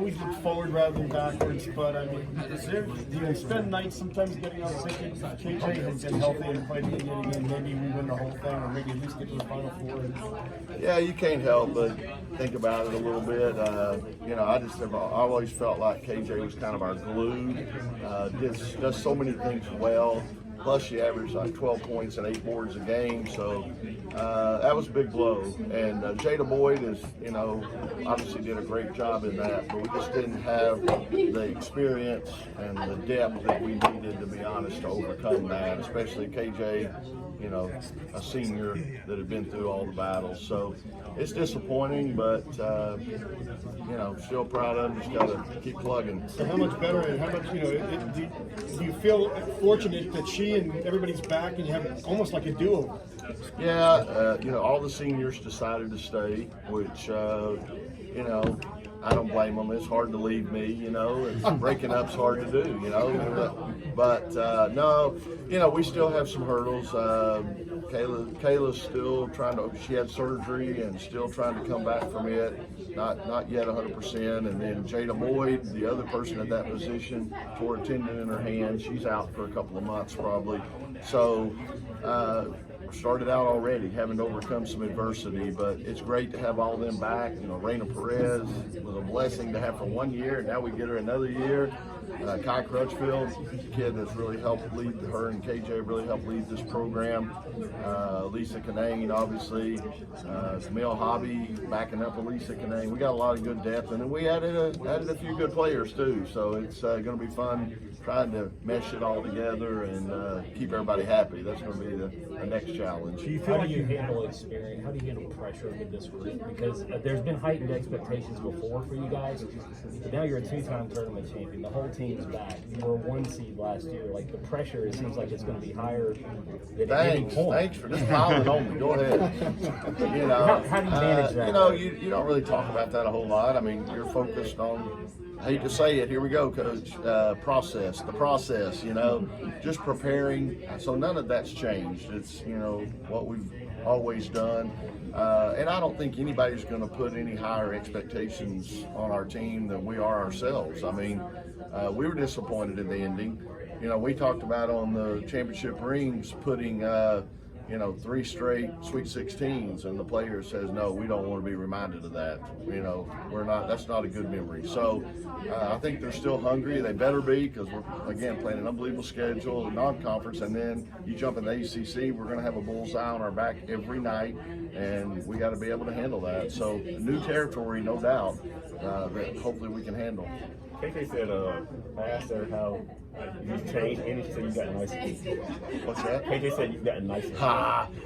always look forward rather than backwards, but I mean, do you spend nights sometimes getting out thinking KJ has been healthy and played the game, maybe we win the whole thing, or maybe at least get to the Final Four? Yeah, you can't help but think about it a little bit. I've always felt like KJ was kind of our glue. Does so many things well. Plus, she averaged like 12 points and 8 boards a game, so that was a big blow. And Jada Boyd obviously did a great job in that, but we just didn't have the experience and the depth that we needed, to be honest, to overcome that. Especially KJ, a senior that had been through all the battles. So it's disappointing, but still proud of him. Just got to keep plugging. So how much better and how much do you feel fortunate that she and everybody's back and you have almost like a duo? Yeah, all the seniors decided to stay, which I don't blame them. It's hard to leave me, and breaking up's hard to do, But no, we still have some hurdles. Kayla's still she had surgery and still trying to come back from it. Not yet 100%. And then Jada Boyd, the other person at that position, tore a tendon in her hand. She's out for a couple of months probably. So, started out already having to overcome some adversity, but it's great to have all them back. Raina Perez was a blessing to have for 1 year, and now we get her another year. Kai Crutchfield, kid that's really helped lead, her and KJ really helped lead this program. Lisa Canane, obviously. Camille Hobby backing up Lisa Canane. We got a lot of good depth, and then we added a few good players too. So it's going to be fun trying to mesh it all together and keep everybody happy. That's going to be the next challenge. Do you feel like you handle experience? How do you handle pressure with this group? Because there's been heightened expectations before for you guys, but now you're a two-time tournament champion. The whole team's back. You were a 1 seed last year. Like, the pressure, it seems like it's going to be higher than Thanks for just piling on me. Go ahead. How do you manage that? You don't really talk about that a whole lot. I mean, you're focused on, I hate to say it, here we go, Coach, the process, just preparing. So none of that's changed. It's, what we've always done. And I don't think anybody's going to put any higher expectations on our team than we are ourselves. I mean, we were disappointed in the ending. We talked about on the championship rings putting 3 straight Sweet 16s, and the player says, no, we don't want to be reminded of that. We're not, that's not a good memory. So I think they're still hungry. They better be, because we're, again, playing an unbelievable schedule, non-conference, and then you jump in the ACC, we're going to have a bullseye on our back every night, and we got to be able to handle that. So new territory, no doubt, that hopefully we can handle. KK said, I asked her how you've changed, and she said you've gotten nicer. What's that? KJ said you've gotten nicer.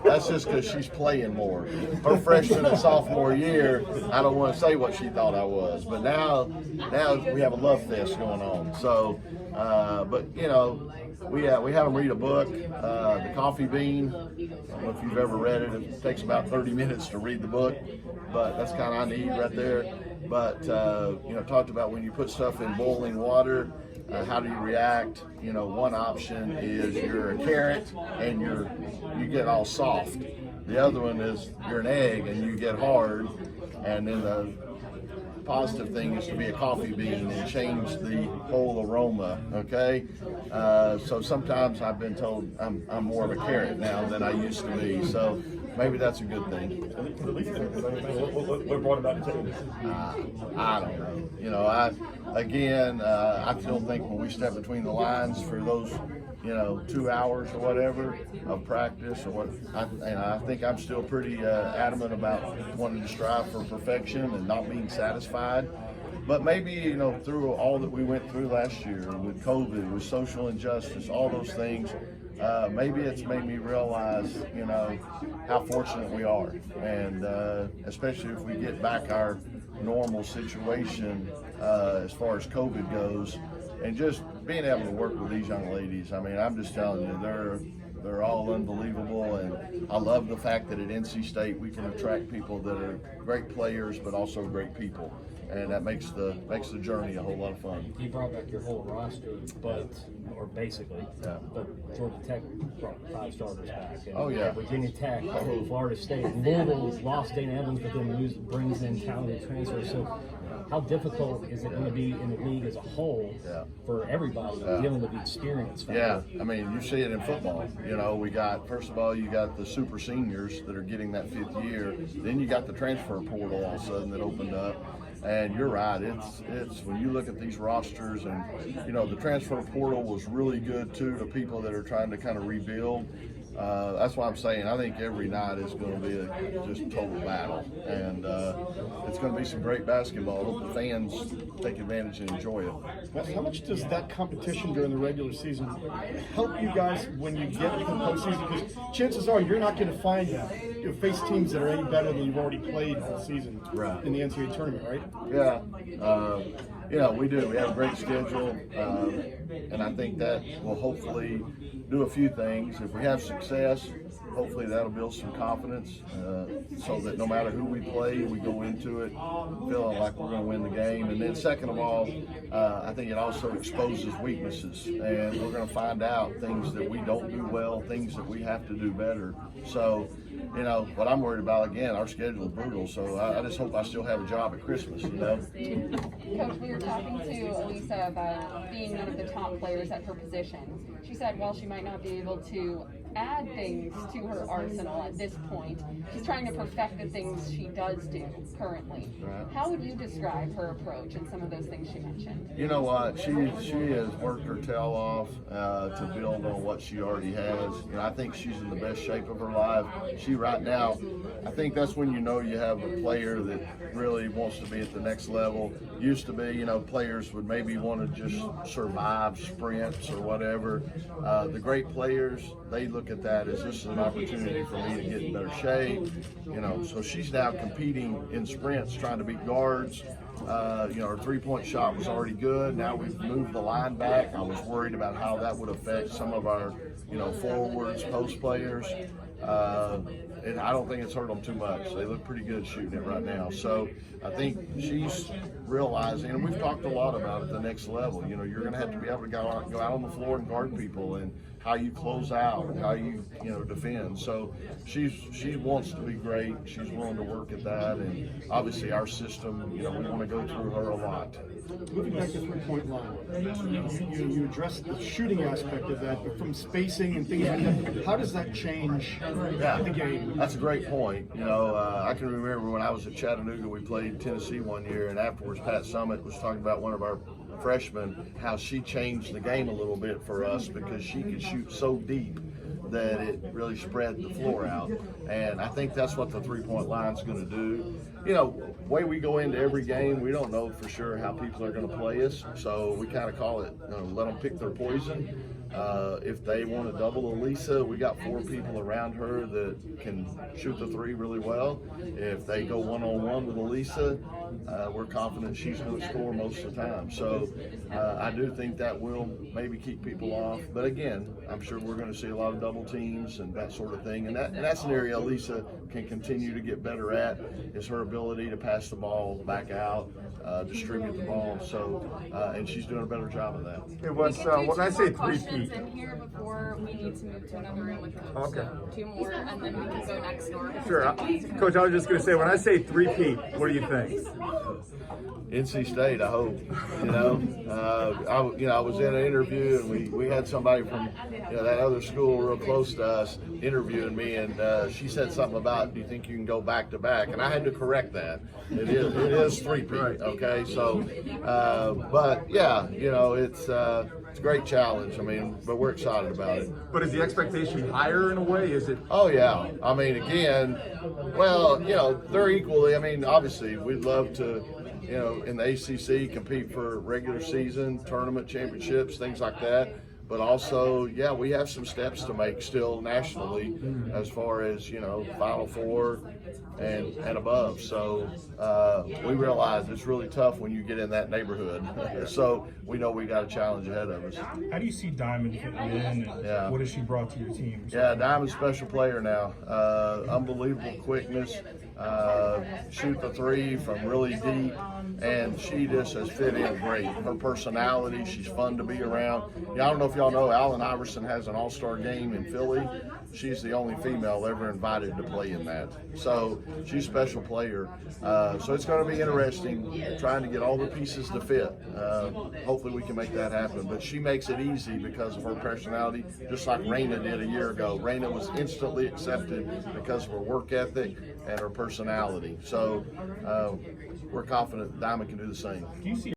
That's just because she's playing more. Her freshman and sophomore year, I don't want to say what she thought I was, but now we have a love fest going on. So, we have them read a book, The Coffee Bean. I don't know if you've ever read it. It takes about 30 minutes to read the book, but that's kind of I need right there. But, talked about when you put stuff in boiling water, how do you react? One option is you're a carrot and you get all soft. The other one is you're an egg and you get hard. And then the positive thing is to be a coffee bean and change the whole aroma, okay? So sometimes I've been told I'm more of a carrot now than I used to be. So maybe that's a good thing. What brought about the change? I don't know. I still think when we step between the lines for those, 2 hours or whatever of practice, I think I'm still pretty adamant about wanting to strive for perfection and not being satisfied. But maybe, through all that we went through last year with COVID, with social injustice, all those things, maybe it's made me realize, how fortunate we are. And especially if we get back our normal situation as far as COVID goes, and just being able to work with these young ladies. I mean, I'm just telling you, they're all unbelievable, and I love the fact that at NC State we can attract people that are great players but also great people, and that makes the journey a whole lot of fun. You brought back your whole roster, but Georgia Tech brought 5 starters back. And Virginia Tech, Florida State, Louisville lost Dana Evans, but then brings in talented transfers. So How difficult is it going to be in the league as a whole for everybody dealing with the experience factor? Yeah, I mean, you see it in football. You know, we got, first of all, you got the super seniors that are getting that 5th year. Then you got the transfer portal all of a sudden that opened up. And you're right, it's when you look at these rosters, and you know, the transfer portal was really good too to people that are trying to kind of rebuild. That's why I'm saying I think every night is going to be a just total battle, and it's going to be some great basketball. I hope the fans take advantage and enjoy it. How much does that competition during the regular season help you guys when you get to the postseason? Because chances are you're not going to find face teams that are any better than you've already played all season in the NCAA tournament, right? Yeah. You know, we do. We have a great schedule, and I think that will hopefully do a few things. If we have success, hopefully that'll build some confidence so that no matter who we play, we go into it feeling like we're going to win the game. And then second of all, I think it also exposes weaknesses, and we're going to find out things that we don't do well, things that we have to do better. So, you know, what I'm worried about, again, our schedule is brutal, so I just hope I still have a job at Christmas, you know? Coach, we were talking to Elisa about being one of the top players at her position. She said while she might not be able to add things to her arsenal at this point, she's trying to perfect the things she does do currently. Right. How would you describe her approach and some of those things she mentioned? You know what? She has worked her tail off to build on what she already has. You know, I think she's in the best shape of her life. She right now, I think that's when you know you have a player that really wants to be at the next level. Used to be, you know, players would maybe want to just survive sprints or whatever. The great players, they look at that as this is an opportunity for me to get in better shape. You know, so she's now competing in sprints, trying to beat guards. You know, her three-point shot was already good. Now we've moved the line back. I was worried about how that would affect some of our, you know, forwards, post players. And I don't think it's hurt them too much. They look pretty good shooting it right now. So I think she's realizing, and we've talked a lot about it, the next level. You know, you're going to have to be able to go out on the floor and guard people, and how you close out, and how you know, defend. So she wants to be great. She's willing to work at that, and obviously our system, you know, we want to go through her a lot. Moving back to three-point line, you addressed the shooting aspect of that, but from spacing and things like that, how does that change the game? That's a great point. You know, I can remember when I was at Chattanooga, we played Tennessee one year, and afterwards Pat Summitt was talking about one of our freshmen, how she changed the game a little bit for us because she could shoot so deep that it really spread the floor out. And I think that's what the three-point line's going to do. You know, the way we go into every game, we don't know for sure how people are going to play us, so we kind of call it, you know, let them pick their poison. If they want to double Elisa, we got 4 people around her that can shoot the three really well. If they go one-on-one with Elisa, we're confident she's going to score most of the time. So I do think that will maybe keep people off. But again, I'm sure we're going to see a lot of double teams and that sort of thing. And that's an area Elisa can continue to get better at, is her ability to pass the ball back out, distribute the ball. So, and she's doing a better job of that. It was, when I say three-peat. In here before we need to move to another room with Coach. Okay. So 2 more, and then we can go next door. Sure. Coach, I was just going to say, when I say three-peat, what do you think? NC State, I hope. You know, I was in an interview, and we had somebody from, you know, that other school real close to us interviewing me, and she said something about, do you think you can go back to back? And I had to correct that. It is three-peat. Okay, so, but yeah, you know, it's a great challenge. I mean, but we're excited about it. But is the expectation higher in a way? Is it? Oh yeah. I mean, again, well, you know, they're equally. I mean, obviously, we'd love to, you know, in the ACC compete for regular season, tournament championships, things like that. But also, yeah, we have some steps to make still nationally as far as, you know, Final Four and above. So we realize it's really tough when you get in that neighborhood. So we know we got a challenge ahead of us. How do you see Diamond fitting in, and what has she brought to your team? Yeah, Diamond's a special player now. Unbelievable quickness. Shoot the three from really deep, and she just has fit in great. Her personality, she's fun to be around. Yeah, I don't know if y'all know, Allen Iverson has an all-star game in Philly. she's the only female ever invited to play in that. So she's a special player. So it's going to be interesting trying to get all the pieces to fit. Hopefully we can make that happen. But she makes it easy because of her personality, just like Raina did a year ago. Raina was instantly accepted because of her work ethic and her personality. So we're confident Diamond can do the same. Do you see